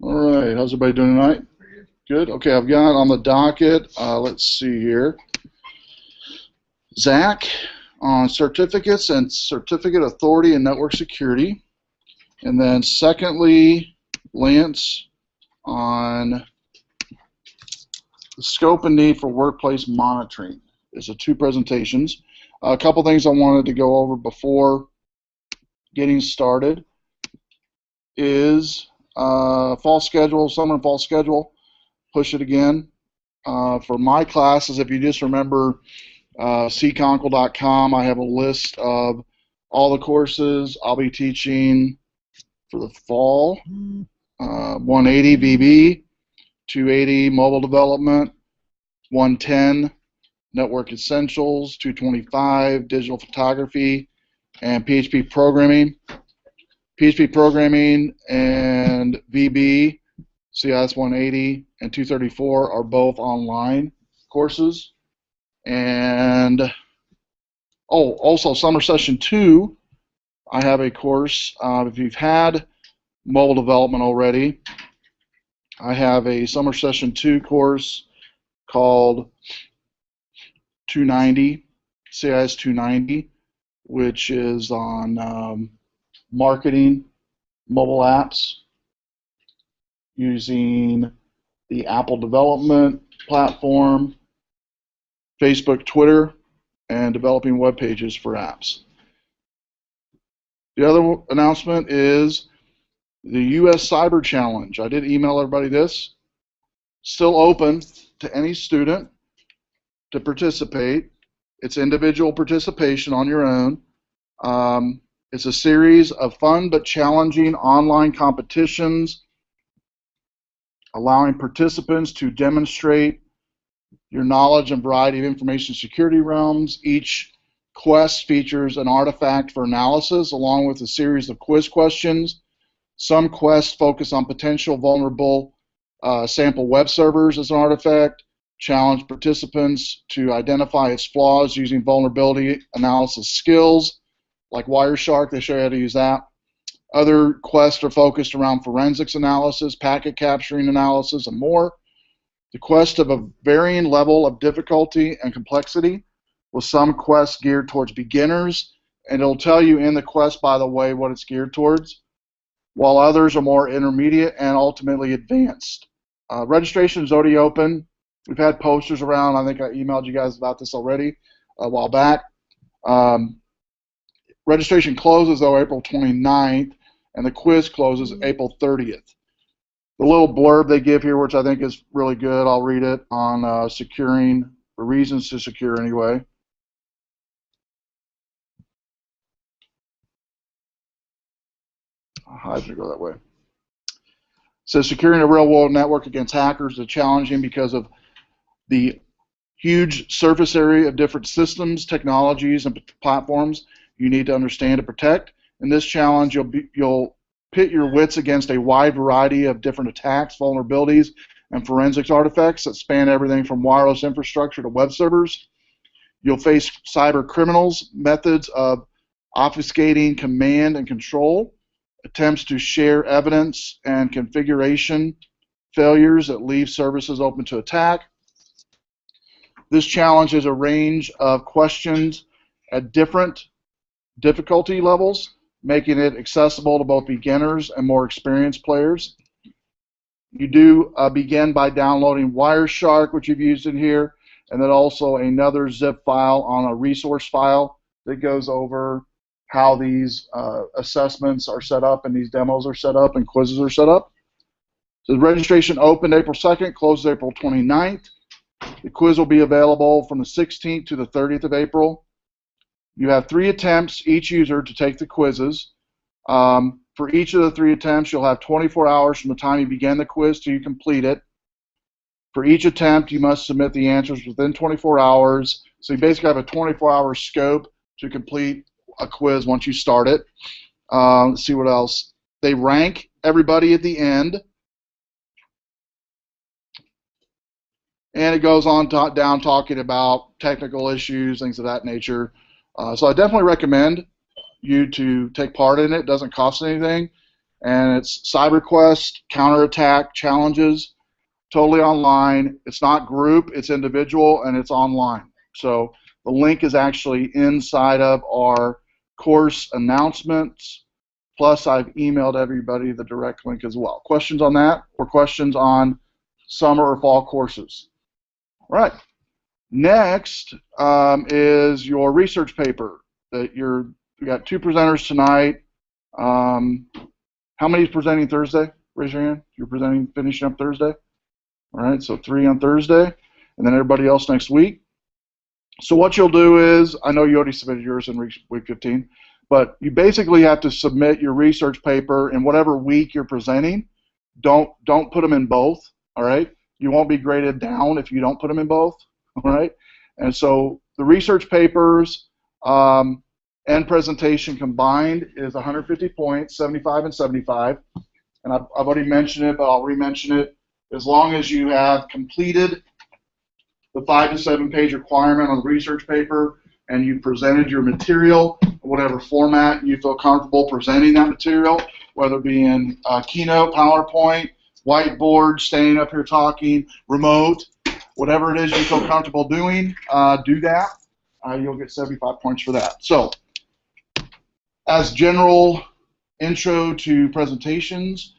All right, how's everybody doing tonight? Good. Okay, I've got on the docket, let's see here, Zach on certificates and certificate authority and network security. And then secondly, Lance on the scope and need for workplace monitoring. There's two presentations. A couple things I wanted to go over before getting started is fall schedule, summer and fall schedule. Push it again. For my classes, if you just remember cconkle.com, I have a list of all the courses I'll be teaching for the fall. 180 VB, 280 mobile development, 110 network essentials, 225 digital photography, and PHP programming. PHP programming and VB, CIS 180 and 234 are both online courses. And also summer session 2, I have a course. If you've had mobile development already, I have a summer session 2 course called 290, CIS 290, which is on marketing mobile apps using the Apple development platform, Facebook, Twitter, and developing web pages for apps. The other announcement is the U.S. Cyber Challenge. I did email everybody this. Still open to any student to participate. It's individual participation on your own. It's a series of fun but challenging online competitions allowing participants to demonstrate your knowledge and variety of information security realms. Each quest features an artifact for analysis along with a series of quiz questions. Some quests focus on potential vulnerable sample web servers as an artifact, challenge participants to identify its flaws using vulnerability analysis skills like Wireshark. They show you how to use that. Other quests are focused around forensics analysis, packet capturing analysis, and more. The quests have a varying level of difficulty and complexity, with some quests geared towards beginners, and it'll tell you in the quest, by the way, what it's geared towards, while others are more intermediate and ultimately advanced. Registration is already open. We've had posters around. I think I emailed you guys about this already a while back. Registration closes, though, April 29th, and the quiz closes April 30th. The little blurb they give here, which I think is really good, I'll read it, on securing, the reasons to secure anyway. How'd you go that way? It says securing a real-world network against hackers is challenging because of the huge surface area of different systems, technologies, and platforms you need to understand and protect. In this challenge, you'll pit your wits against a wide variety of different attacks, vulnerabilities, and forensics artifacts that span everything from wireless infrastructure to web servers. You'll face cyber criminals, methods of obfuscating command and control, attempts to share evidence and configuration failures that leave services open to attack. This challenge is a range of questions at different difficulty levels, making it accessible to both beginners and more experienced players. You do begin by downloading Wireshark, which you've used in here, and then also another zip file on a resource file that goes over how these assessments are set up and these demos are set up and quizzes are set up. So the registration opened April 2nd, closes April 29th. The quiz will be available from the 16th to the 30th of April. You have 3 attempts, each user, to take the quizzes. For each of the 3 attempts, you'll have 24 hours from the time you begin the quiz till you complete it. For each attempt, you must submit the answers within 24 hours. So you basically have a 24-hour scope to complete a quiz once you start it. Let's see what else. They rank everybody at the end. And it goes on down talking about technical issues, things of that nature. So I definitely recommend you to take part in it. It doesn't cost anything. and it's CyberQuest counterattack challenges, totally online. It's not group, it's individual, and it's online. So the link is actually inside of our course announcements, plus I've emailed everybody the direct link as well. Questions on that, or questions on summer or fall courses? All right. Next is your research paper. We got 2 presenters tonight. How many is presenting Thursday? Raise your hand. You're finishing up Thursday? All right, so 3 on Thursday, and then everybody else next week. So what you'll do is, I know you already submitted yours in week 15, but you basically have to submit your research paper in whatever week you're presenting. Don't put them in both, all right? You won't be graded down if you don't put them in both, all right? And so the research papers and presentation combined is 150 points, 75 and 75. And I've already mentioned it, but I'll re-mention it. As long as you have completed the 5 to 7 page requirement on the research paper and you presented your material, whatever format you feel comfortable presenting that material, whether it be in Keynote, PowerPoint, whiteboard, standing up here talking, remote, whatever it is you feel comfortable doing, do that. You'll get 75 points for that. So, as general intro to presentations,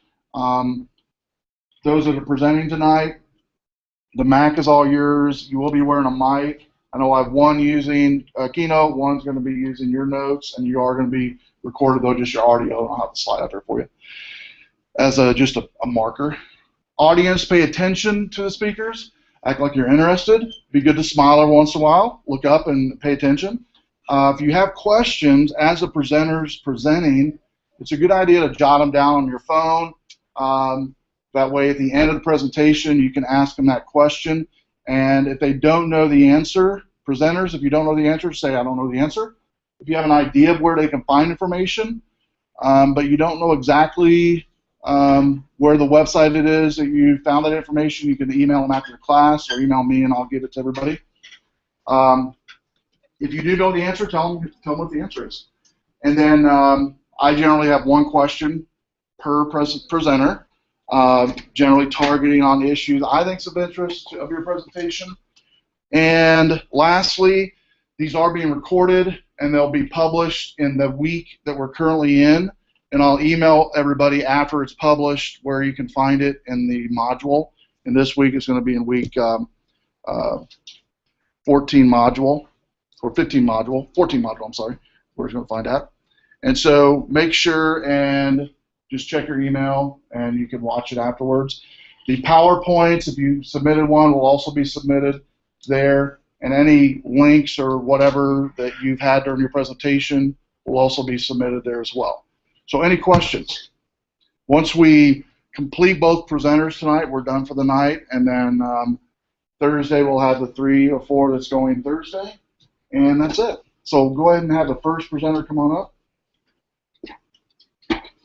those that are presenting tonight, the Mac is all yours. You will be wearing a mic. I know I have one using Keynote, one's going to be using your notes, and you are going to be recorded, though, just your audio. I'll have the slide out there for you as just a marker. Audience, pay attention to the speakers. Act like you're interested. Be good to smile every once in a while. Look up and pay attention. If you have questions as the presenter's presenting, it's a good idea to jot them down on your phone. That way, at the end of the presentation, you can ask them that question. And if they don't know the answer, presenters, if you don't know the answer, say, I don't know the answer. If you have an idea of where they can find information, but you don't know exactly where the website it is that you found that information, you can email them after the class or email me and I'll give it to everybody. If you do know the answer, tell them what the answer is. And then I generally have one question per presenter. Generally targeting on issues I think is of interest of your presentation. And lastly, these are being recorded and they'll be published in the week that we're currently in, and I'll email everybody after it's published where you can find it in the module. And this week is going to be in week 14 module, or 15 module, 14 module, I'm sorry, we're going to find out. And so make sure and just check your email, and you can watch it afterwards. The PowerPoints, if you submitted one, will also be submitted there, and any links or whatever that you've had during your presentation will also be submitted there as well. So any questions? Once we complete both presenters tonight, we're done for the night, and then Thursday we'll have the 3 or 4 that's going Thursday, and that's it. So go ahead and have the first presenter come on up.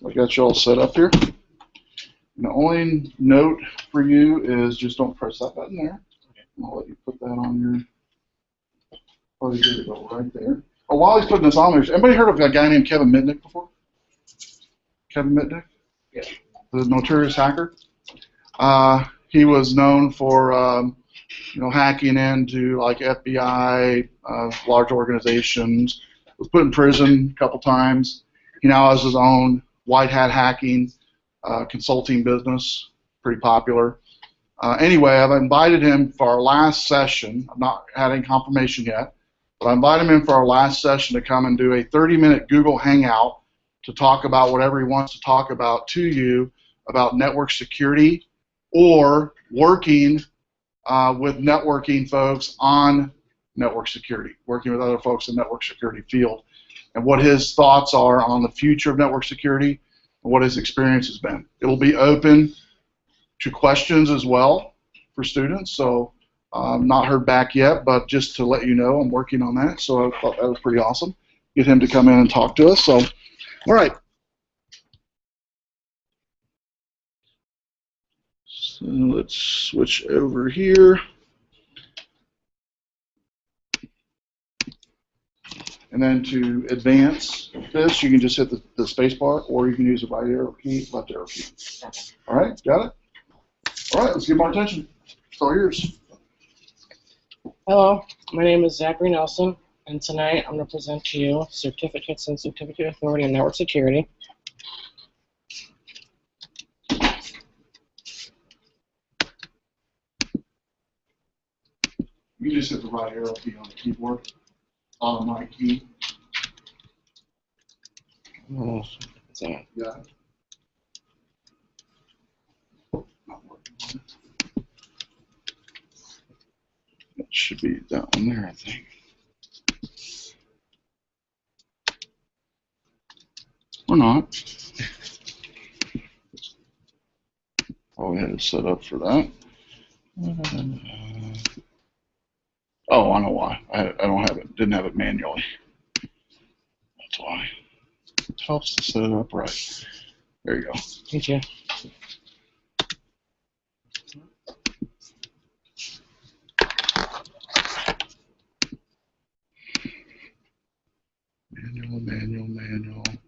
I got you all set up here. And the only note for you is just don't press that button there. I'll let you put that on your, probably good to go right there. Oh, while he's putting this on there, anybody heard of a guy named Kevin Mitnick before? Kevin Mitnick? Yeah. The notorious hacker. He was known for hacking into like FBI, large organizations. Was put in prison a couple times. He now has his own white hat hacking consulting business, pretty popular. Anyway, I've invited him for our last session. I've not had any confirmation yet, but I invited him in for our last session to come and do a 30-minute Google Hangout to talk about whatever he wants to talk about to you about network security or working with networking folks on network security, working with other folks in the network security field, and what his thoughts are on the future of network security and what his experience has been. It'll be open to questions as well for students, so not heard back yet, but just to let you know, I'm working on that, so I thought that was pretty awesome. Get him to come in and talk to us. So, all right. So let's switch over here. And then to advance this, you can just hit the space bar, or you can use the right arrow key, left arrow key. All right, got it? All right, let's get more attention. It's all yours. Hello, my name is Zachary Nelson, and tonight I'm going to present to you Certificates and Certificate Authority in Network Security. You just hit the right arrow key on the keyboard, on my key. Oh, what's that? Yeah. It should be that one there, I think. Or not. All we had to set up for that. Oh, I know why. I don't have it. Didn't have it manually. That's why. It helps to set it up right. There you go. Thank you. Manual. Let's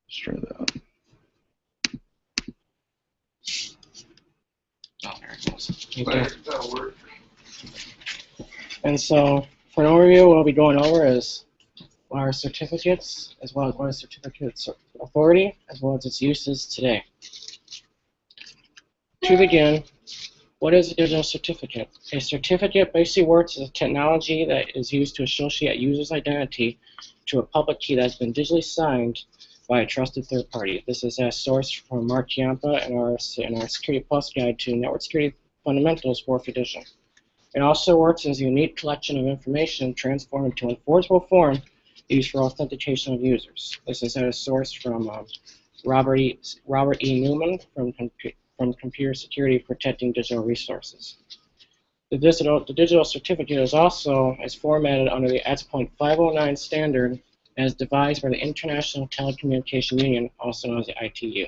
try that. Oh, there it goes. Thank There, you. that'll work. And so, for an overview, what we'll be going over is our certificates, as well as what is certificate authority, as well as its uses today. To begin, what is a digital certificate? A certificate basically works as a technology that is used to associate a user's identity to a public key that has been digitally signed by a trusted third party. This is a source from Mark Ciampa in our Security Plus Guide to Network Security Fundamentals 4th edition. It also works as a unique collection of information transformed into an enforceable form used for authentication of users. This is a source from Robert E. Newman from Computer Security Protecting Digital Resources. The digital certificate is formatted under the ETS.509 standard as devised by the International Telecommunication Union, also known as the ITU.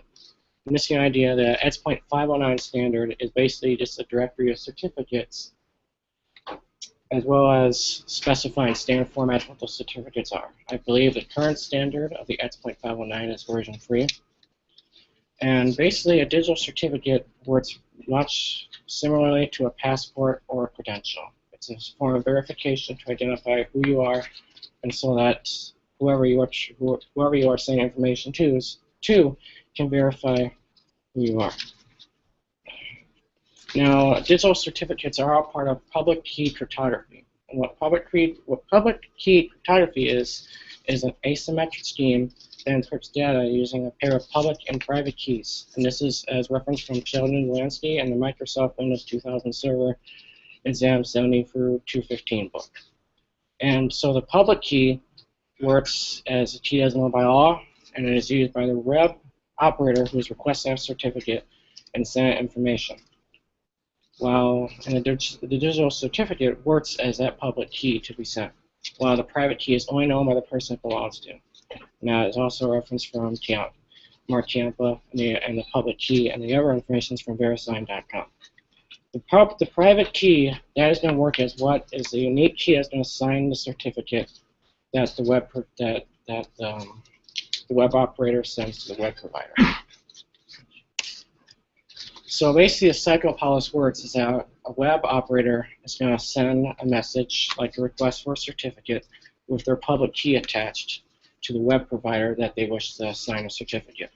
And this is the idea that ETS.509 standard is basically just a directory of certificates, as well as specifying standard formats what those certificates are. I believe the current standard of the ETS.509 is version 3. And basically, a digital certificate works much similarly to a passport or a credential. It's a form of verification to identify who you are, and so that whoever you are sending information to can verify who you are. Now, digital certificates are all part of public key cryptography. And what public key cryptography is an asymmetric scheme that encrypts data using a pair of public and private keys. And this is as referenced from Sheldon Delansky and the Microsoft Windows 2000 Server Exam 70 through 215 book. And so the public key works as a key as known by law, and it is used by the web operator who is requesting a certificate and sending information. While the digital certificate works as that public key to be sent, while the private key is only known by the person it belongs to. Now, it's also a reference from Mark Ciampa and the public key, and the other information is from verisign.com. The private key, that is going to work as what is the unique key that's going to sign the certificate that the web operator sends to the web provider. So basically, the cycle of how this works is that a web operator is going to send a message, like a request for a certificate, with their public key attached to the web provider that they wish to sign a certificate.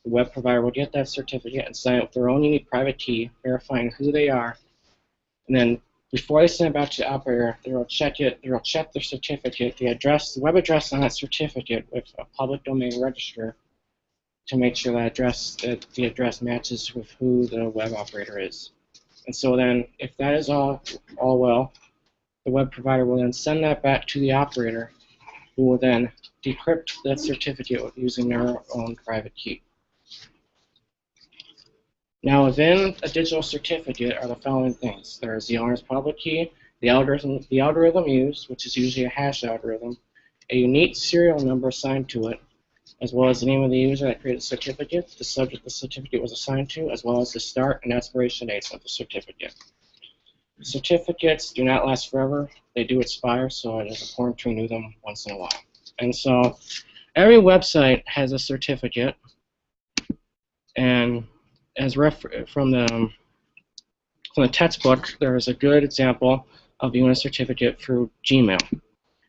The web provider will get that certificate and sign it with their own unique private key, verifying who they are. And then before they send it back to the operator, they will check their certificate, the web address on that certificate with a public domain register to make sure that the address matches with who the web operator is. And so then, if that is all well, the web provider will then send that back to the operator, who will then decrypt that certificate using their own private key. Now, within a digital certificate are the following things. There is the owner's public key, the algorithm used, which is usually a hash algorithm, a unique serial number assigned to it, as well as the name of the user that created the certificate, the subject the certificate was assigned to, as well as the start and expiration dates of the certificate. certificates do not last forever. They do expire, so it is important to renew them once in a while. And so every website has a certificate, and as from the textbook, there is a good example of viewing a certificate through Gmail.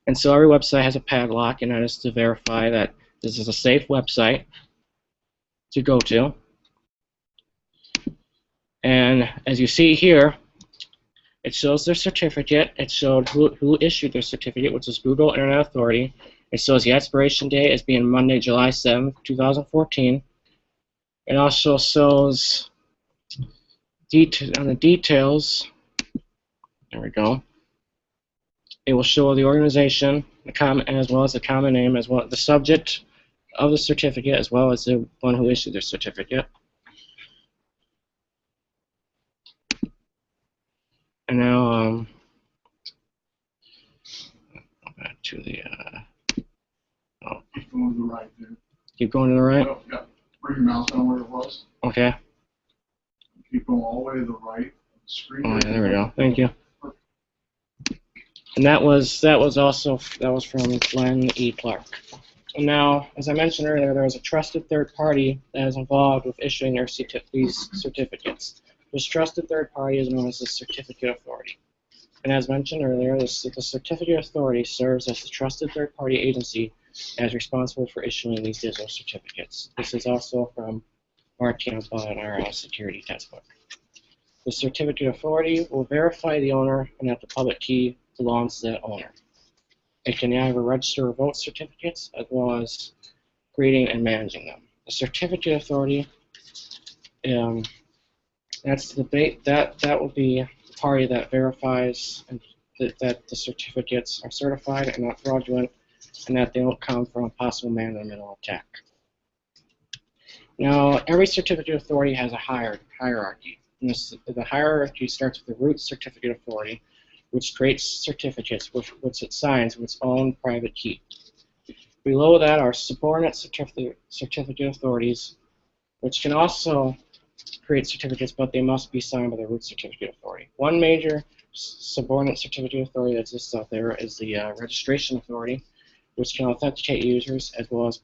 And so every website has a padlock, and that is to verify that this is a safe website to go to. And as you see here, it shows their certificate. It showed who issued their certificate, which is Google Internet Authority. It shows the expiration date as being Monday, July 7th, 2014. It also shows on the details. There we go. It will show the organization, as well as the common name, as well as the subject of the certificate, as well as the one who issued their certificate. And now, back to the. Keep going to the right, dude. Keep going to the right. Oh, yeah. Bring your mouse down where it was. Okay. Keep going all the way to the right of the screen. Oh, yeah, there we go. Thank you. And that was from Glenn E. Clark. And now, as I mentioned earlier, there was a trusted third party that is involved with issuing these certificates. This trusted third party is known as the Certificate Authority. And as mentioned earlier, the Certificate Authority serves as the trusted third party agency as responsible for issuing these digital certificates. This is also from Mark Campa in our security textbook. The Certificate Authority will verify the owner and that the public key belongs to that owner. It can either register or vote certificates, as well as creating and managing them. The Certificate Authority, that's the debate. That will be the party that verifies that the certificates are certified and not fraudulent, and that they don't come from a possible man-in-the-middle attack. Now, every Certificate Authority has a hierarchy. And the hierarchy starts with the root Certificate Authority, which creates certificates which it signs with its own private key. Below that are subordinate certificate authorities, which can also create certificates, but they must be signed by the root certificate authority. One major subordinate certificate authority that exists out there is the registration authority, which can authenticate users as well as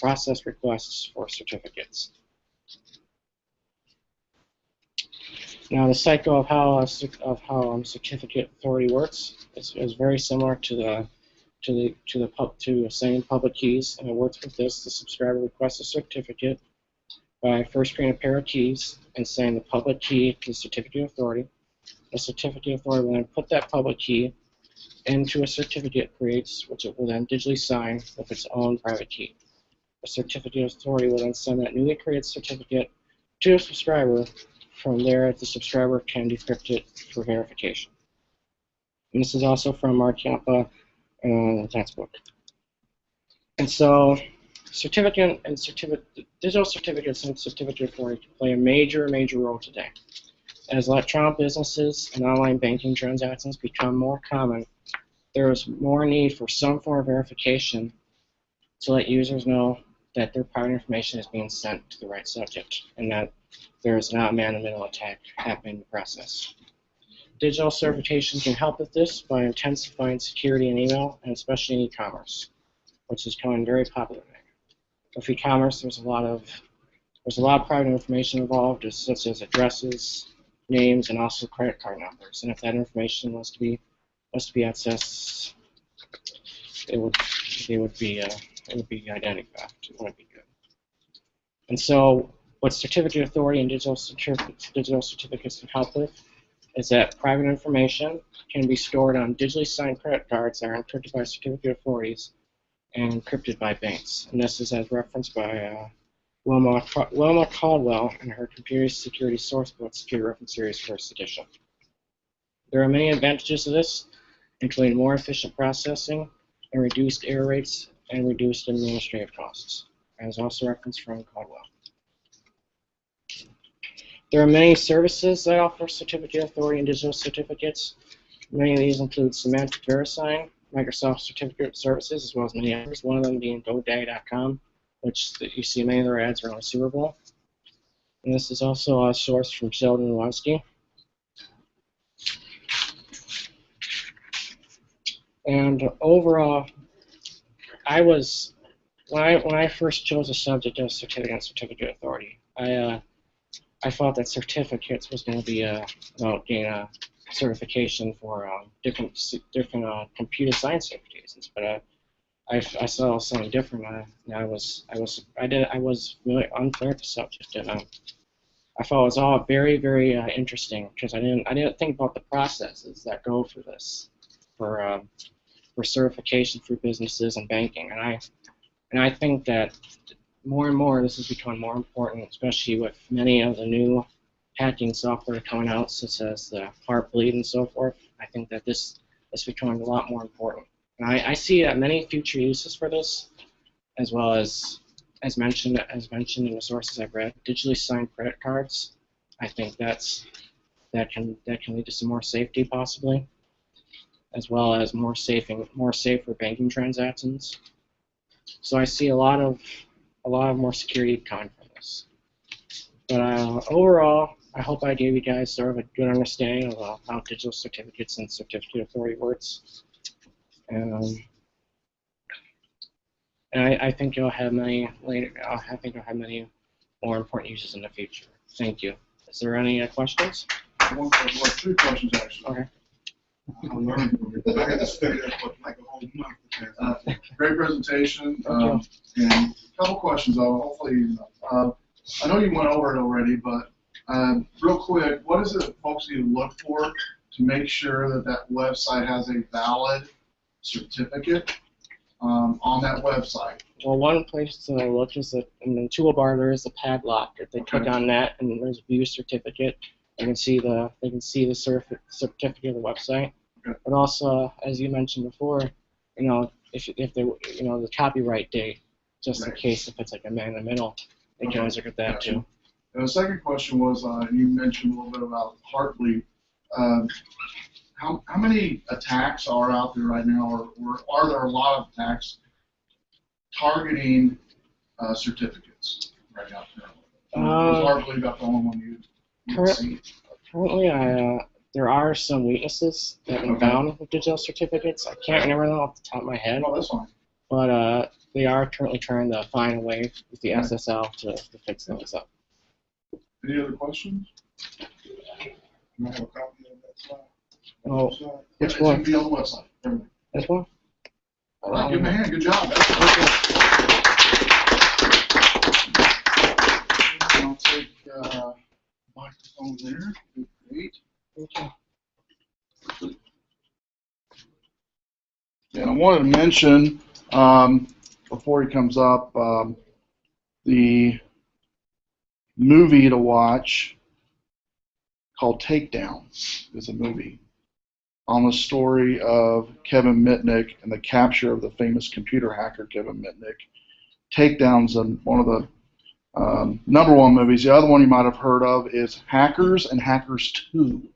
process requests for certificates. Now, the cycle of how certificate authority works is very similar to assigning public keys, and it works with this. The subscriber requests a certificate by first creating a pair of keys and saying the public key to the certificate authority. The certificate authority will then put that public key into a certificate it creates, which it will then digitally sign with its own private key. The certificate authority will then send that newly created certificate to a subscriber. From there, the subscriber can decrypt it for verification. And this is also from Mark Campa in the textbook. And so, digital certificates and certificate authority can play a major role today. As electronic businesses and online banking transactions become more common, there is more need for some form of verification to let users know that their private information is being sent to the right subject and that there is not a man-in-the-middle attack happening in the process. Digital certification can help with this by intensifying security in email, and especially in e-commerce, which is becoming very popular now. With e-commerce, there's a lot of private information involved, such as addresses, names, and also credit card numbers. And if that information was to be accessed, it would be identity theft. It wouldn't be good. And so, what certificate authority and digital certificates can help with is that private information can be stored on digitally signed credit cards that are encrypted by certificate authorities and encrypted by banks. And this is as referenced by Wilma Caldwell in her Computer Security Sourcebook Security Reference Series First Edition. There are many advantages to this, including more efficient processing and reduced error rates and reduced administrative costs, as also referenced from Caldwell. There are many services that offer certificate authority and digital certificates. Many of these include Semantic VeriSign, Microsoft Certificate Services, as well as many others, one of them being GoDaddy.com, which you see many of their ads around the Super Bowl. And this is also a source from Sheldon Wonsky. And overall, I was when I first chose the subject of certificate and certificate authority, I thought that certificates was going to be about getting a certification for different computer science certifications, but I saw something different. I was really unfair to the subject, and I thought it was all very interesting because I didn't think about the processes that go for this for certification for businesses and banking, and I think that more and more this is becoming more important, especially with many of the new hacking software coming out, such as the Heartbleed and so forth. I think that this is becoming a lot more important. And I see many future uses for this, as well as mentioned in the sources I've read, digitally signed credit cards. I think that can lead to some more safety possibly, as well as more safer banking transactions. So I see a lot of more security coming from this. But overall, I hope I gave you guys sort of a good understanding of how digital certificates and certificate authority works. And I think you'll have many later. I think you'll have many more important uses in the future. Thank you. Is there any questions? Well, 2 questions actually. Okay. Great presentation. Thank you. And a couple questions though. Hopefully, I know you went over it already, but real quick, what is it folks need to look for to make sure that that website has a valid certificate on that website? Well, one place to look is that in the toolbar there is a padlock. If they click on that and there's View Certificate, they can see the certificate of the website. Okay. But also, as you mentioned before, if they the copyright date, just in case if it's like a man in the middle, they can always look at that too. And the second question was you mentioned a little bit about Heartbleed. How many attacks are out there right now, or are there a lot of attacks targeting certificates right now? Was Heartbleed about the only one you've seen? Currently, there are some weaknesses that have been found with digital certificates. I can't remember them off the top of my head. Oh, that's fine. But they are currently trying to find a way with the SSL to fix those up. Any other questions? I have a copy of that slide. Oh, Which which one? It's going to be on the website. Everything. This one? All right, give him a hand. Good job. I'll take microphone there. Great. Okay. And I wanted to mention before he comes up the movie to watch called Takedown is a movie on the story of Kevin Mitnick and the capture of the famous computer hacker Kevin Mitnick. Takedown's one of the #1 movies. The other one you might have heard of is Hackers, and Hackers 2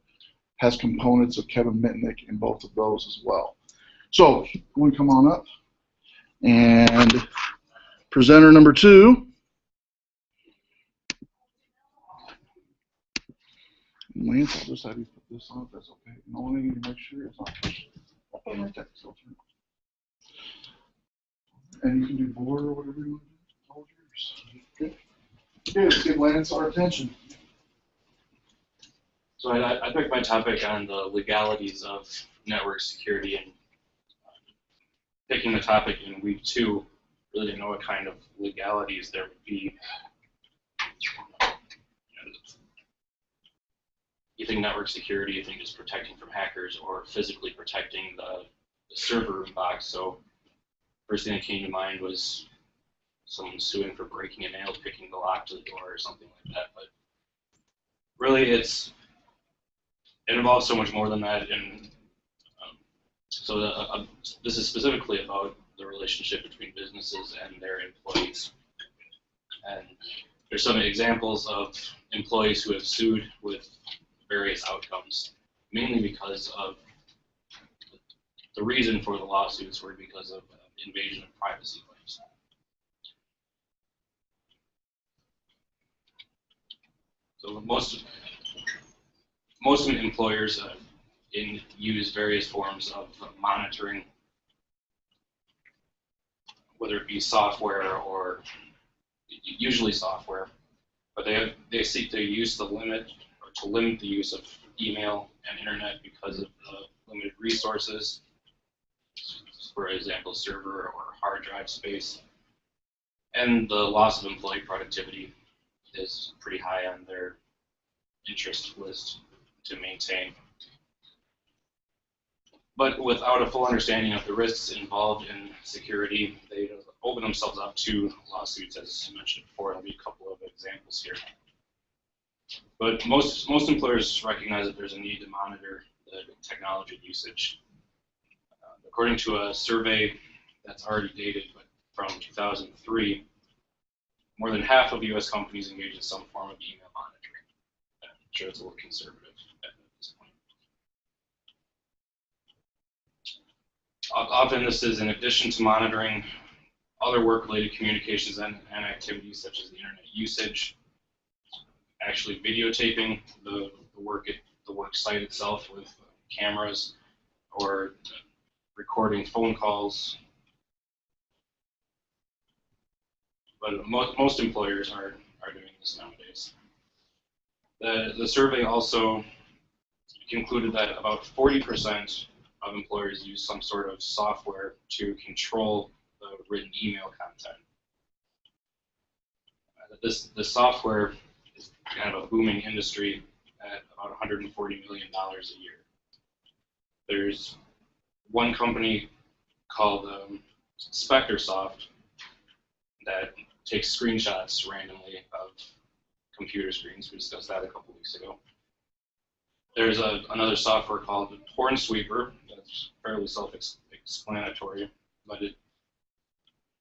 has components of Kevin Mitnick in both of those as well. So, we come on up. And presenter number 2. Lance, I'll just have you put this on if that's okay. The only thing you need to make sure it's not pushed. I'll put it right there. And you can do board or whatever you want to do. It's all yours. Good. Okay, let's give Lance our attention. So I picked my topic on the legalities of network security, and picking the topic in week 2, really didn't know what kind of legalities there would be. You think network security, you think just protecting from hackers or physically protecting the server room box. So first thing that came to mind was someone suing for breaking a nail, picking the lock to the door or something like that. But really it involves so much more than that. And so this is specifically about the relationship between businesses and their employees. And there's some examples of employees who have sued with various outcomes, mainly because of the reason for the lawsuits were because of invasion of privacy claims. So most employers use various forms of monitoring whether it be software or usually software, but they seek to limit the use of email and internet because of the limited resources, for example, server or hard drive space, and the loss of employee productivity is pretty high on their interest list to maintain. But without a full understanding of the risks involved in security, they open themselves up to lawsuits, as mentioned before. There'll be a couple of examples here. But most employers recognize that there's a need to monitor the technology usage. According to a survey that's already dated, but from 2003, more than half of U.S. companies engage in some form of email monitoring. I'm sure it's a little conservative at this point. Often this is in addition to monitoring other work-related communications and activities such as the internet usage, actually videotaping the work site itself with cameras, or recording phone calls. But most employers are doing this nowadays. The survey also concluded that about 40% of employers use some sort of software to control the written email content. This software is kind of a booming industry at about $140 million a year. There's one company called SpectreSoft that takes screenshots randomly of computer screens. We discussed that a couple weeks ago. There's another software called Hornsweeper that's fairly self-explanatory, but it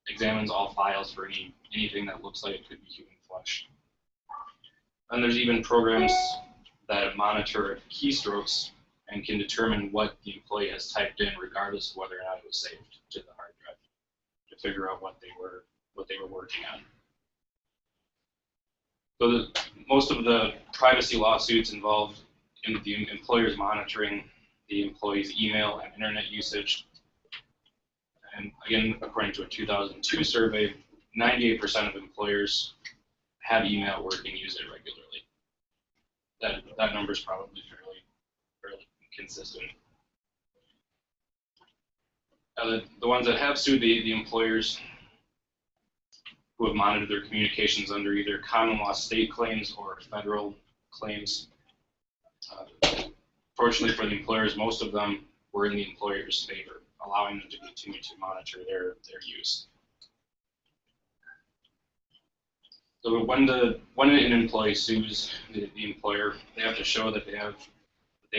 examines all files for anything that looks like it could be human flesh. And there's even programs that monitor keystrokes and can determine what the employee has typed in, regardless of whether or not it was saved to the hard drive, to figure out what they were working on. So most of the privacy lawsuits involved in the employers monitoring the employee's email and internet usage. And again, according to a 2002 survey, 98% of employers have email at work and use it regularly. That number is probably fairly consistent. The ones that have sued the employers who have monitored their communications under either common law state claims or federal claims. Fortunately for the employers, most of them were in the employer's favor, allowing them to continue to monitor their use. So when an employee sues the employer, they have to show that they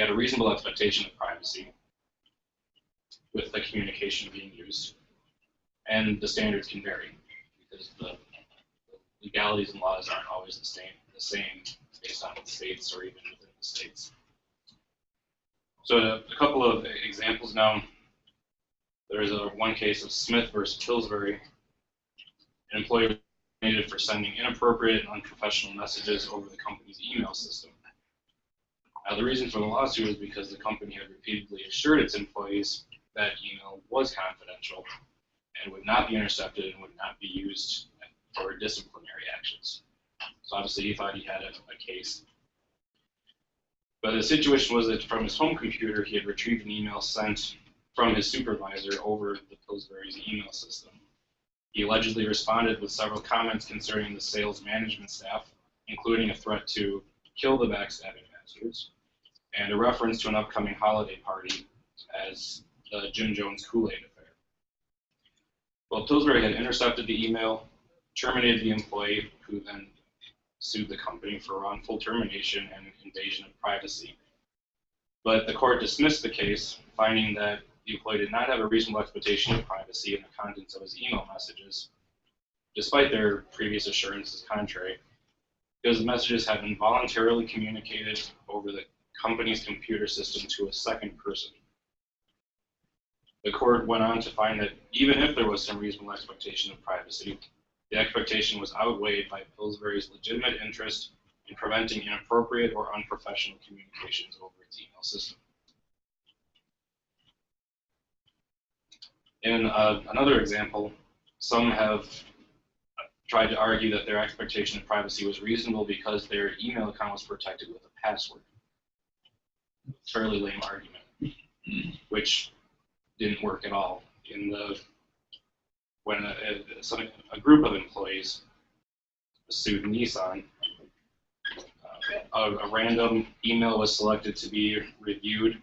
had a reasonable expectation of privacy with the communication being used, and the standards can vary because the legalities and laws aren't always the same based on the states or even within the states. So a couple of examples now. There's one case of Smith versus Pillsbury. An employee was terminated for sending inappropriate and unprofessional messages over the company's email system. Now, the reason for the lawsuit is because the company had repeatedly assured its employees that email was confidential and would not be intercepted and would not be used for disciplinary actions. So obviously he thought he had a case. But the situation was that from his home computer, he had retrieved an email sent from his supervisor over the Pillsbury's email system. He allegedly responded with several comments concerning the sales management staff, including a threat to kill the backstabbing masters, and a reference to an upcoming holiday party as the Jim Jones Kool-Aid affair. Well, Pillsbury had intercepted the email, terminated the employee, who then sued the company for wrongful termination and invasion of privacy. But the court dismissed the case, finding that the employee did not have a reasonable expectation of privacy in the contents of his email messages, despite their previous assurances contrary, because the messages had been voluntarily communicated over the company's computer system to a second person. The court went on to find that even if there was some reasonable expectation of privacy, the expectation was outweighed by Pillsbury's legitimate interest in preventing inappropriate or unprofessional communications over its email system. In another example, Some have tried to argue that their expectation of privacy was reasonable because their email account was protected with a password. Fairly lame argument, which didn't work at all. When a group of employees sued Nissan, a random email was selected to be reviewed,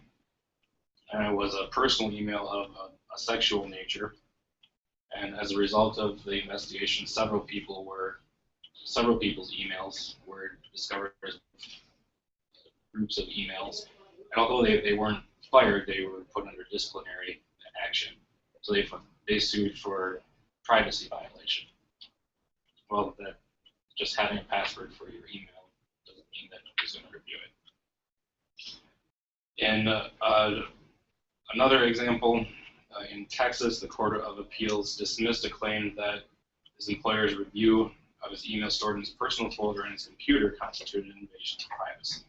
and it was a personal email of a sexual nature. And as a result of the investigation, several people's emails were discovered as groups of emails. And although they weren't fired, they were put under disciplinary action. So they sued for privacy violation. Well, that just having a password for your email doesn't mean that nobody's going to review it. And another example, in Texas, the Court of Appeals dismissed a claim that his employer's review of his email stored in his personal folder in his computer constituted an invasion of privacy.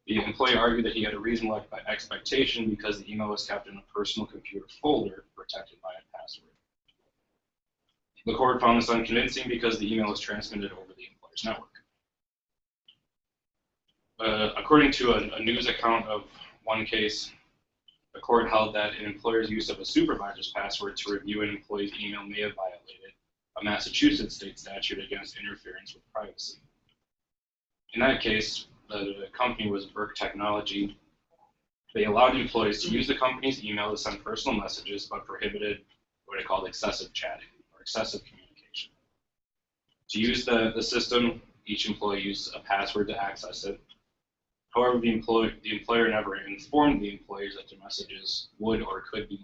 The employee argued that he had a reasonable expectation because the email was kept in a personal computer folder protected by a password. The court found this unconvincing because the email was transmitted over the employer's network. According to a news account of one case, the court held that an employer's use of a supervisor's password to review an employee's email may have violated a Massachusetts state statute against interference with privacy. In that case, the company was Burke Technology. They allowed employees to use the company's email to send personal messages, but prohibited what they called excessive chatting or excessive communication. To use the system, each employee used a password to access it. However, the employer never informed the employees that their messages would or could be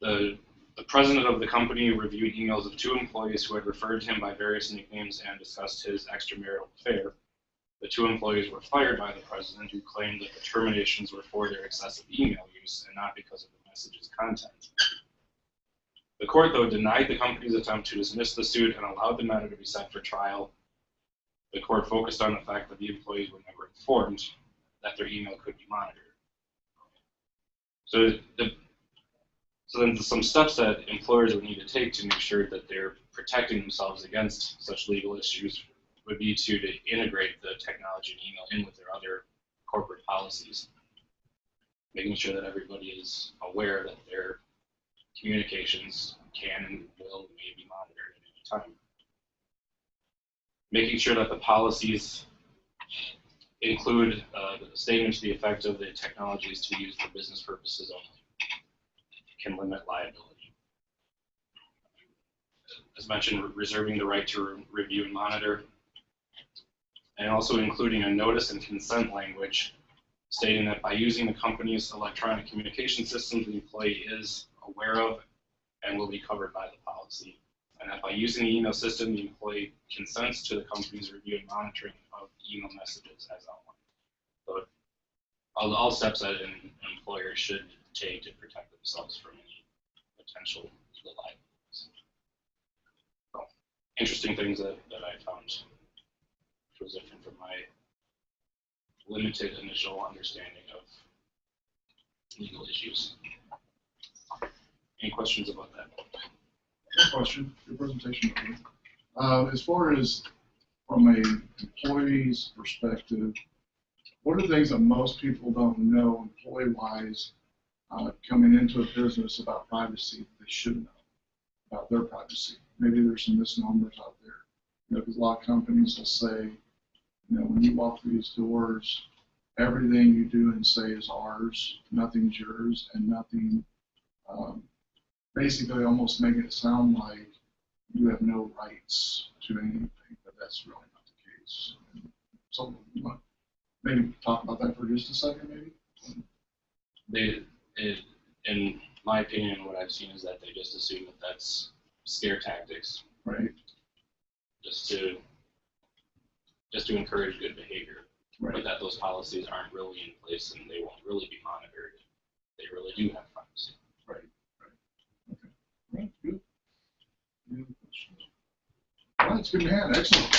monitored. The president of the company reviewed emails of 2 employees who had referred to him by various nicknames and discussed his extramarital affair. The 2 employees were fired by the president, who claimed that the terminations were for their excessive email use and not because of the message's content. The court, though, denied the company's attempt to dismiss the suit and allowed the matter to be set for trial. The court focused on the fact that the employees were never informed that their email could be monitored. So then some steps that employers would need to take to make sure that they're protecting themselves against such legal issues would be to integrate the technology and email in with their other corporate policies, making sure that everybody is aware that their communications can and will and may be monitored at any time. Making sure that the policies include statements to the effect of the technologies to be used for business purposes only can limit liability. As mentioned, reserving the right to review and monitor, and also including a notice and consent language stating that by using the company's electronic communication systems, the employee is aware of and will be covered by the policy, and that by using the email system, the employee consents to the company's review and monitoring of email messages as outlined. So all steps that an employer should take to protect themselves from any potential legal liabilities. So, interesting things that I found, which was different from my limited initial understanding of legal issues. Any questions about that? One question, your presentation. As far as from an employee's perspective, what are things that most people don't know employee-wise coming into a business about privacy that they should know about their privacy? Maybe there's some misnomers out there. You know, because a lot of companies will say, you know, when you walk through these doors, everything you do and say is ours, nothing's yours, and nothing, basically almost making it sound like you have no rights to anything, but that's really not the case. So you want maybe talk about that for just a second, maybe? In my opinion, what I've seen is that they just assume that that's scare tactics, Right. Just to encourage good behavior, Right. but that those policies aren't really in place and they won't really be monitored. They really do have privacy. Right. Okay. Right. Good. Any other questions? All right, it's good man. Excellent.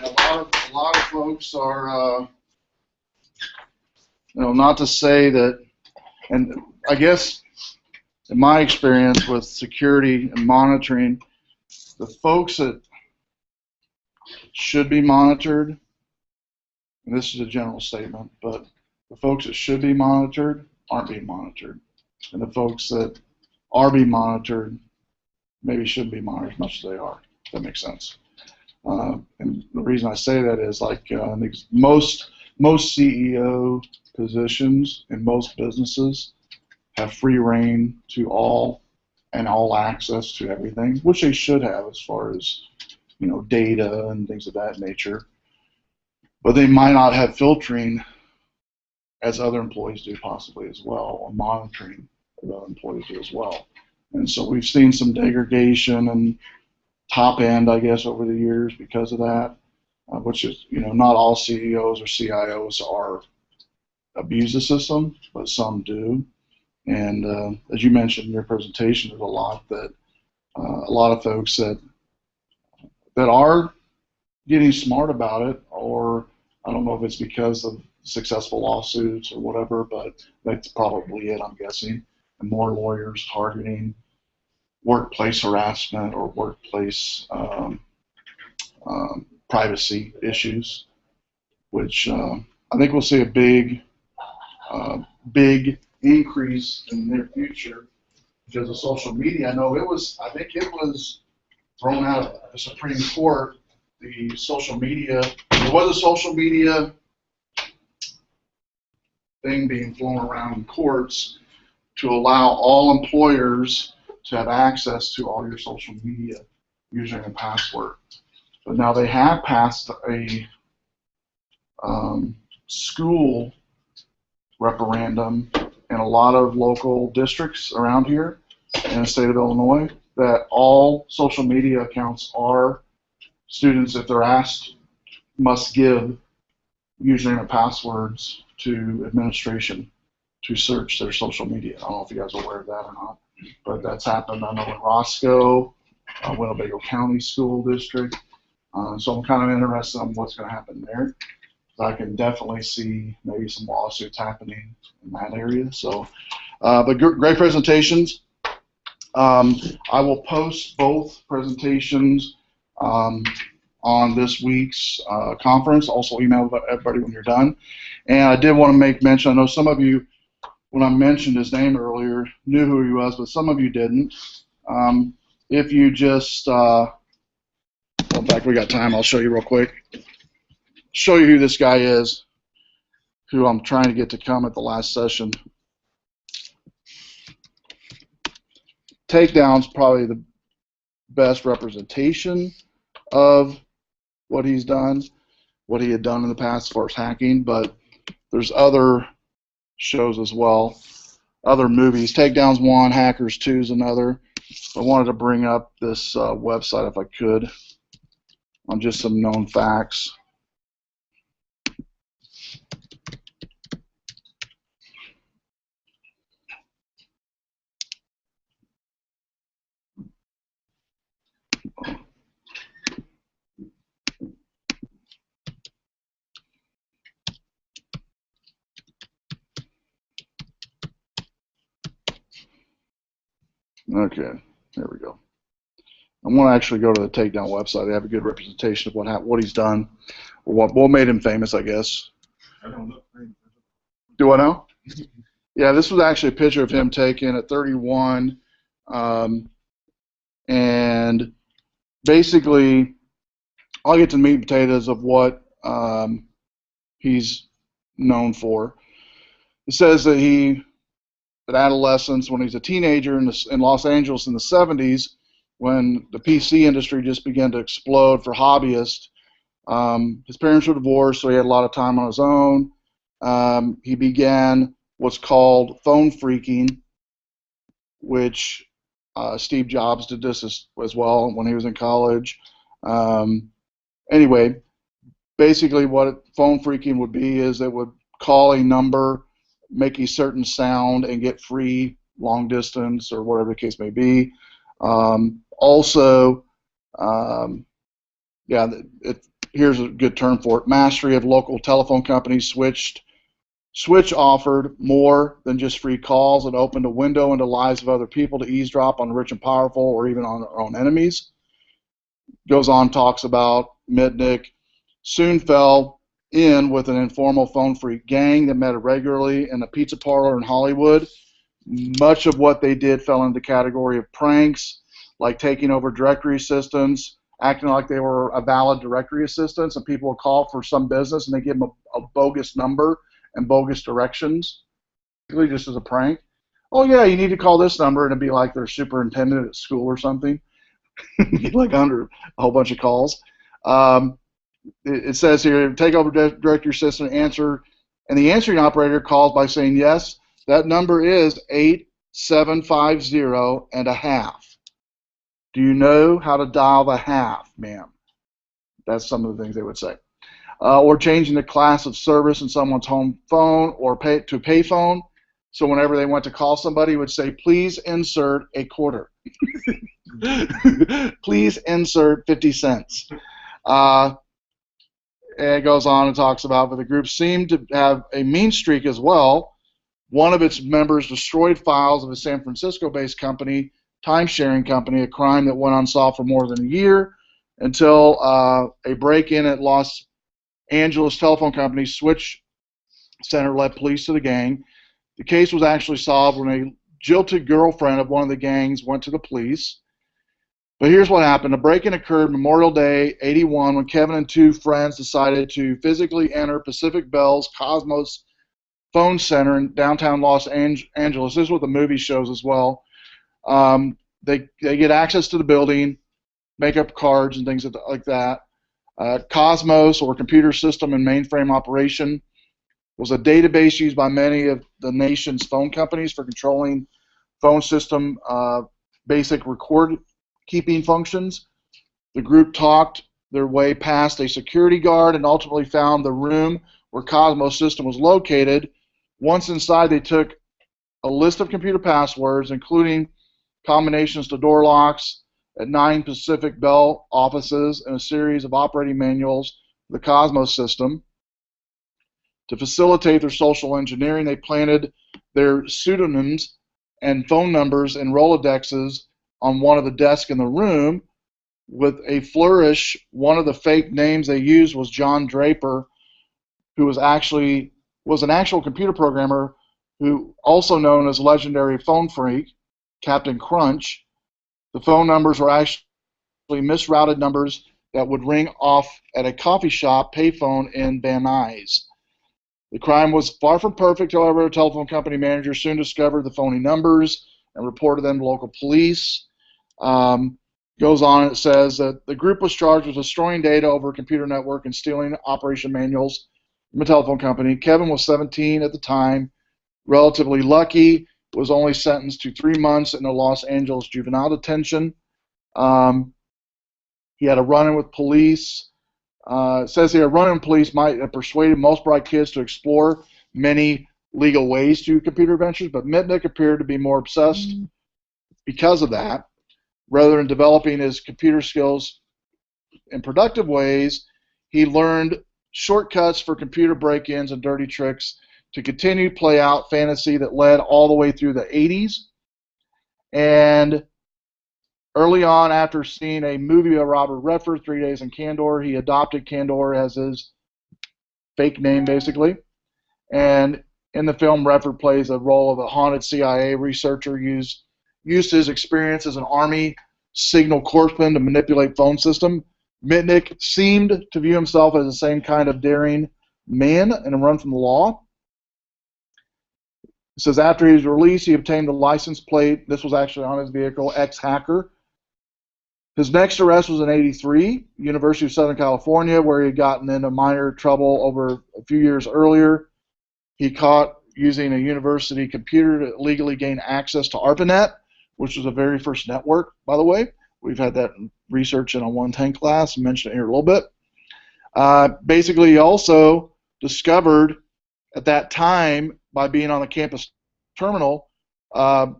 A lot of folks are not to say that, and I guess in my experience with security and monitoring, the folks that should be monitored, and this is a general statement, but the folks that should be monitored aren't being monitored. And the folks that are being monitored maybe shouldn't be monitored as much as they are, if that makes sense. And the reason I say that is like most CEO positions in most businesses have free reign to all and all access to everything, which they should have as far as data and things of that nature. But they might not have filtering as other employees do possibly as well, or monitoring as other employees do as well. And so we've seen some degradation and top end, I guess, over the years because of that, which is, not all CEOs or CIOs abuse the system, but some do. And as you mentioned in your presentation, there's a lot of folks that are getting smart about it, or I don't know if it's because of successful lawsuits or whatever, but that's probably it, I'm guessing. And more lawyers targeting workplace harassment or workplace privacy issues, which I think we'll see a big increase in the near future because of social media. I think it was thrown out of the Supreme Court. There was a social media thing being flown around in courts to allow all employers to have access to all your social media using a password. But now they have passed a school referendum in a lot of local districts around here in the state of Illinois that all social media accounts are students, if they're asked, must give username and passwords to administration to search their social media. I don't know if you guys are aware of that or not, but that's happened. I know in Roscoe, Winnebago County School District. So I'm kind of interested in what's going to happen there. I can definitely see maybe some lawsuits happening in that area. So, but great presentations. I will post both presentations on this week's conference. Also email everybody when you're done. And I did want to make mention, I know some of you, when I mentioned his name earlier, knew who he was, but some of you didn't. If you just, well, in fact, we got time, I'll show you real quick. Show you who this guy is, who I'm trying to get to come at the last session. Takedown's probably the best representation of what he's done, what he had done in the past as far as hacking, but there's other shows as well, other movies. Takedown's one, Hackers 2 is another. I wanted to bring up this website if I could on just some known facts. Okay, there we go. I want to actually go to the Takedown website. They have a good representation of what he's done, or what made him famous, I guess. I don't know. Do I know? Yeah, this was actually a picture of him taken at 31, and basically, I'll get to the meat and potatoes of what he's known for. It says that at adolescence, when he's a teenager in Los Angeles in the 70s, when the PC industry just began to explode for hobbyists, his parents were divorced, so he had a lot of time on his own. He began what's called phone phreaking, which Steve Jobs did this as well when he was in college. Anyway, basically what phone phreaking would be is it would call a number, make a certain sound, and get free long distance or whatever the case may be. Here's a good term for it: mastery of local telephone companies, switched Switch offered more than just free calls. It opened a window into lives of other people to eavesdrop on the rich and powerful or even on their own enemies. Goes on, talks about Mitnick soon fell in with an informal phone freak gang that met regularly in a pizza parlor in Hollywood. Much of what they did fell into the category of pranks, like taking over directory systems, acting like they were a valid directory assistant, and people would call for some business and they give them a bogus number and bogus directions, really just as a prank. Oh yeah, you need to call this number, and it'd be like their superintendent at school or something. Like under a whole bunch of calls. It says here, take over directory system, answer, and the answering operator calls by saying, yes, that number is 8750 and a half. Do you know how to dial the half, ma'am? That's some of the things they would say. Or changing the class of service in someone's home phone or to payphone. So whenever they went to call somebody, it would say, please insert a quarter. Please insert 50 cents. And it goes on and talks about, but the group seemed to have a mean streak as well. One of its members destroyed files of a San Francisco-based company, time-sharing company, a crime that went unsolved for more than a year until a break-in at Los Angeles telephone company Switch Center led police to the gang. The case was actually solved when a jilted girlfriend of one of the gangs went to the police. But here's what happened. A break-in occurred Memorial Day, '81, when Kevin and two friends decided to physically enter Pacific Bell's Cosmos phone center in downtown Los Angeles. This is what the movie shows as well. They get access to the building, make up cards and things like that. Cosmos, or Computer System and Mainframe Operation, was a database used by many of the nation's phone companies for controlling phone system basic record-keeping functions. The group talked their way past a security guard and ultimately found the room where Cosmos System was located. Once inside, they took a list of computer passwords, including combinations to door locks at 9 Pacific Bell offices and a series of operating manuals for the Cosmos System. To facilitate their social engineering, they planted their pseudonyms and phone numbers in Rolodexes on one of the desks in the room. With a flourish, one of the fake names they used was John Draper, who was an actual computer programmer, who also known as legendary phone freak, Captain Crunch. The phone numbers were actually misrouted numbers that would ring off at a coffee shop payphone in Van Nuys. The crime was far from perfect, however. A telephone company manager soon discovered the phony numbers and reported them to local police. Goes on and it says that the group was charged with destroying data over a computer network and stealing operation manuals from a telephone company. Kevin was 17 at the time, relatively lucky, was only sentenced to 3 months in a Los Angeles juvenile detention. He had a run-in with police. It says here, run-in with police might have persuaded most bright kids to explore many legal ways to computer ventures, but Mitnick appeared to be more obsessed because of that. Rather than developing his computer skills in productive ways, he learned shortcuts for computer break-ins and dirty tricks to continue to play out fantasy that led all the way through the 80s. And early on, after seeing a movie of Robert Redford, 3 Days in Candor, he adopted Candor as his fake name, basically. And in the film, Redford plays a role of a haunted CIA researcher, used his experience as an Army signal corpsman to manipulate phone system. Mitnick seemed to view himself as the same kind of daring man in a run from the law. It says after he was released, he obtained the license plate. This was actually on his vehicle, ex-hacker. His next arrest was in '83, University of Southern California, where he had gotten into minor trouble over a few years earlier. He caught using a university computer to legally gain access to ARPANET, which was the very first network, by the way. We've had that research in a 110 class, mentioned it here a little bit. Basically, he also discovered at that time, by being on the campus terminal, a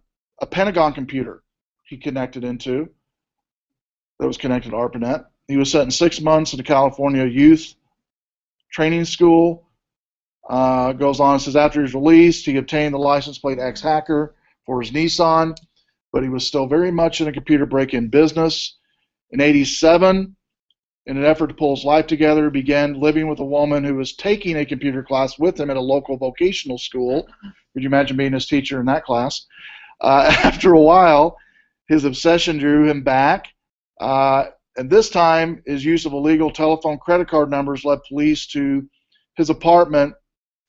Pentagon computer he connected into that was connected to ARPANET. He was sentenced 6 months in the California Youth Training School. Goes on and says after he was released, he obtained the license plate ex-hacker for his Nissan, but he was still very much in a computer break-in business. In '87, in an effort to pull his life together, he began living with a woman who was taking a computer class with him at a local vocational school. Could you imagine being his teacher in that class? After a while, his obsession drew him back, and this time his use of illegal telephone credit card numbers led police to his apartment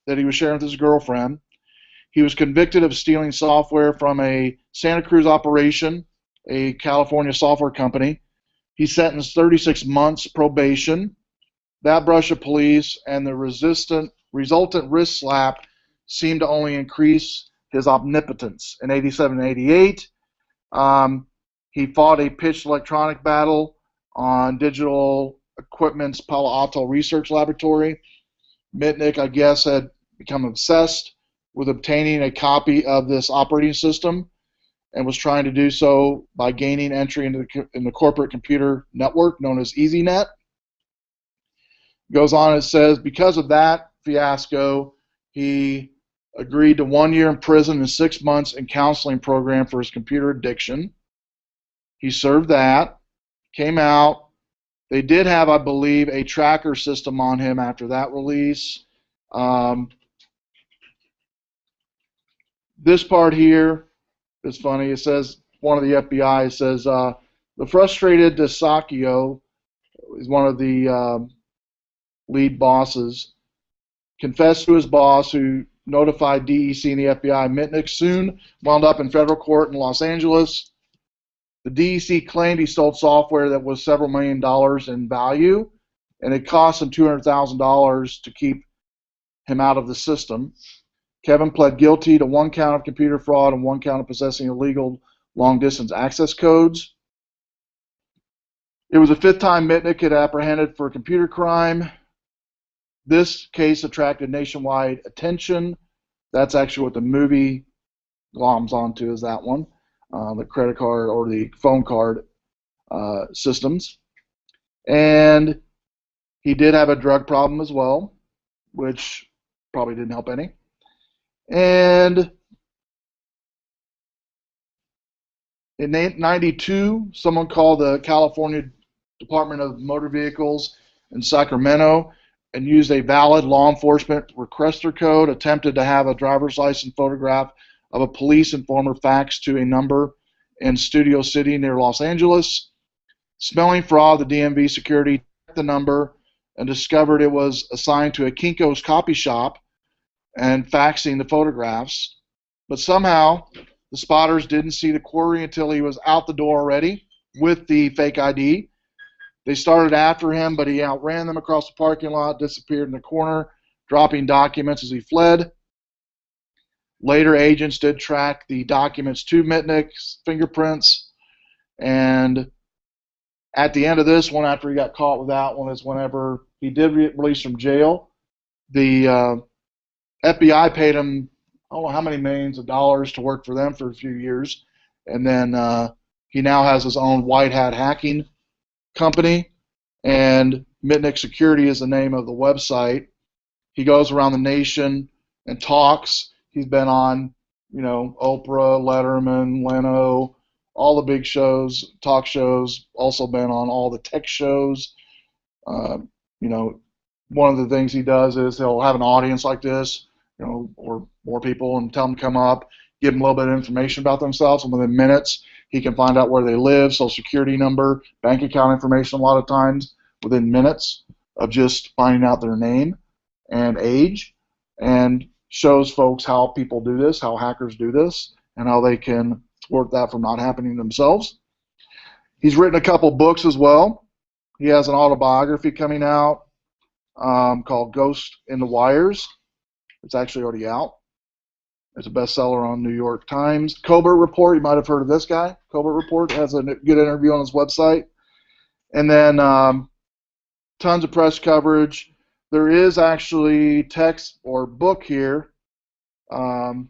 that he was sharing with his girlfriend. He was convicted of stealing software from a Santa Cruz operation, a California software company. He's sentenced 36 months probation. That brush of police and the resultant wrist slap seemed to only increase his omnipotence. In '87 and '88, he fought a pitched electronic battle on Digital Equipment's Palo Alto Research Laboratory. Mitnick, I guess, had become obsessed with obtaining a copy of this operating system and was trying to do so by gaining entry into the corporate computer network known as EasyNet. Goes on and says because of that fiasco, he agreed to 1 year in prison and 6 months in counseling program for his computer addiction. He served that, came out. They did have, I believe, a tracker system on him after that release. This part here is funny. It says, one of the FBI says, the frustrated DeSacchio is one of the lead bosses, confessed to his boss who notified DEC and the FBI. Mitnick soon wound up in federal court in Los Angeles. The DEC claimed he stole software that was several $1 million in value, and it cost him $200,000 to keep him out of the system. Kevin pled guilty to 1 count of computer fraud and 1 count of possessing illegal long-distance access codes. It was the 5th time Mitnick had apprehended for a computer crime. This case attracted nationwide attention. That's actually what the movie gloms onto, is that one, the credit card or the phone card systems. And he did have a drug problem as well, which probably didn't help any. And in '92, someone called the California Department of Motor Vehicles in Sacramento and used a valid law enforcement requester code, attempted to have a driver's license photograph of a police informer faxed to a number in Studio City near Los Angeles. Smelling fraud, the DMV security checked the number and discovered it was assigned to a Kinko's copy shop and faxing the photographs. But somehow the spotters didn't see the quarry until he was out the door already with the fake ID. They started after him, but he outran them across the parking lot, disappeared in the corner, dropping documents as he fled. Later, agents did track the documents to Mitnick's fingerprints, and at the end of this one, after he got caught with that one, is whenever he did get released from jail. The FBI paid him, I don't know how many millions of dollars to work for them for a few years, and then he now has his own white hat hacking company, and Mitnick Security is the name of the website. He goes around the nation and talks. He's been on, Oprah, Letterman, Leno, all the big shows, talk shows. Also been on all the tech shows. One of the things he does is he'll have an audience like this, or more people, and tell them to come up, give them a little bit of information about themselves, and within minutes he can find out where they live, social security number, bank account information a lot of times, within minutes of just finding out their name and age, and shows folks how people do this, how hackers do this, and how they can thwart that from not happening themselves. He's written a couple books as well. He has an autobiography coming out called Ghost in the Wires. It's actually already out. It's a bestseller on New York Times. Colbert Report, you might have heard of this guy. Colbert Report has a good interview on his website. And then tons of press coverage. There is actually text or book here. The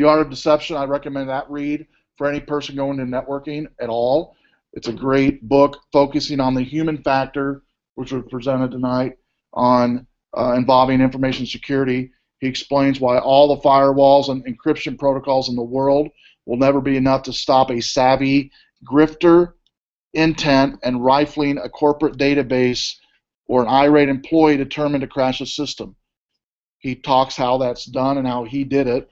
Art of Deception, I recommend that read for any person going into networking at all. It's a great book focusing on the human factor, which was presented tonight, on involving information security. He explains why all the firewalls and encryption protocols in the world will never be enough to stop a savvy grifter intent and rifling a corporate database or an irate employee determined to crash a system. He talks how that's done and how he did it.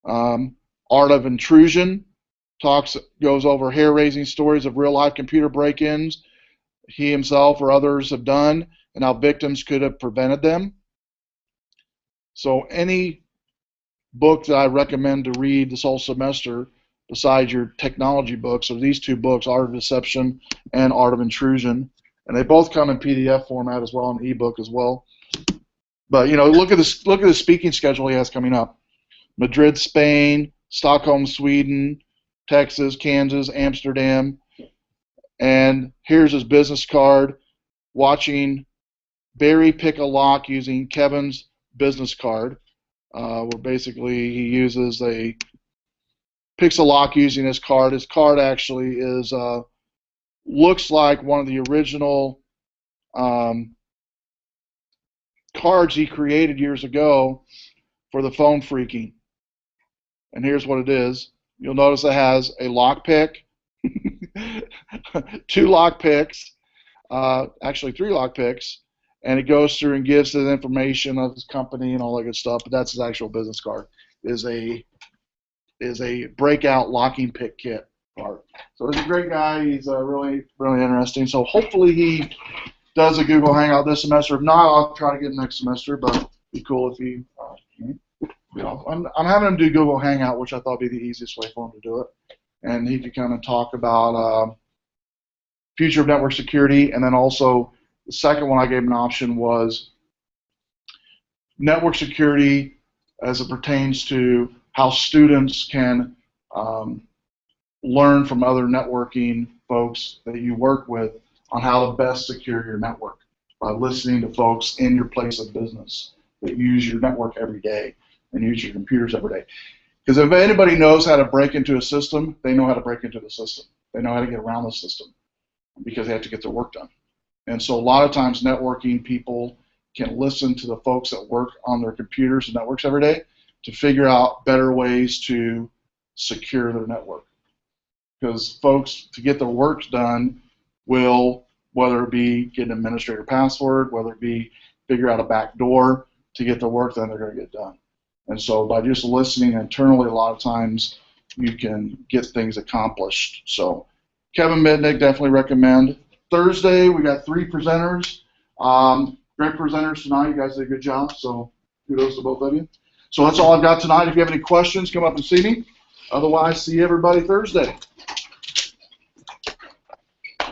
Art of Intrusion goes over hair-raising stories of real-life computer break-ins he himself or others have done and how victims could have prevented them. So any book that I recommend to read this whole semester, besides your technology books, are these two books, Art of Deception and Art of Intrusion. And they both come in PDF format as well, and ebook as well. But you know, look at the speaking schedule he has coming up: Madrid, Spain; Stockholm, Sweden; Texas, Kansas; Amsterdam. And here's his business card: watching Barry pick a lock using Kevin's business card, where basically he picks a lock using his card. His card actually looks like one of the original cards he created years ago for the phone phreaking. And here's what it is. You'll notice it has a lock pick, 2 lock picks, actually 3 lock picks, and it goes through and gives the information of his company and all that good stuff. But that's his actual business card. Is a breakout locking pick kit card. So he's a great guy. He's really interesting. So hopefully he does a Google Hangout this semester. If not, I'll try to get it next semester. But it'd be cool if he. I'm having him do Google Hangout, which I thought would be the easiest way for him to do it. And he could kind of talk about future of network security, and then also the second one I gave him an option was network security as it pertains to how students can learn from other networking folks that you work with on how to best secure your network by listening to folks in your place of business that use your network every day and use your computers every day. Because if anybody knows how to break into a system, they know how to break into the system. They know how to get around the system because they have to get their work done. And so a lot of times networking people can listen to the folks that work on their computers and networks every day to figure out better ways to secure their network. Because folks, to get their work done, will, whether it be get an administrator password, whether it be figure out a back door to get their work done, they're going to get done. And so by just listening internally, a lot of times you can get things accomplished. So Kevin Mitnick, definitely recommend. Thursday, we got 3 presenters. Great presenters tonight. You guys did a good job, so kudos to both of you. So that's all I've got tonight. If you have any questions, come up and see me. Otherwise, see everybody Thursday.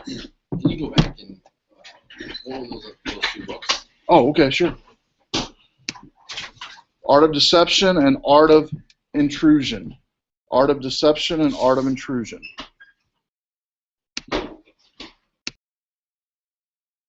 Can you go back and hold those 2 books? Oh, okay, sure. Art of Deception and Art of Intrusion. Art of Deception and Art of Intrusion.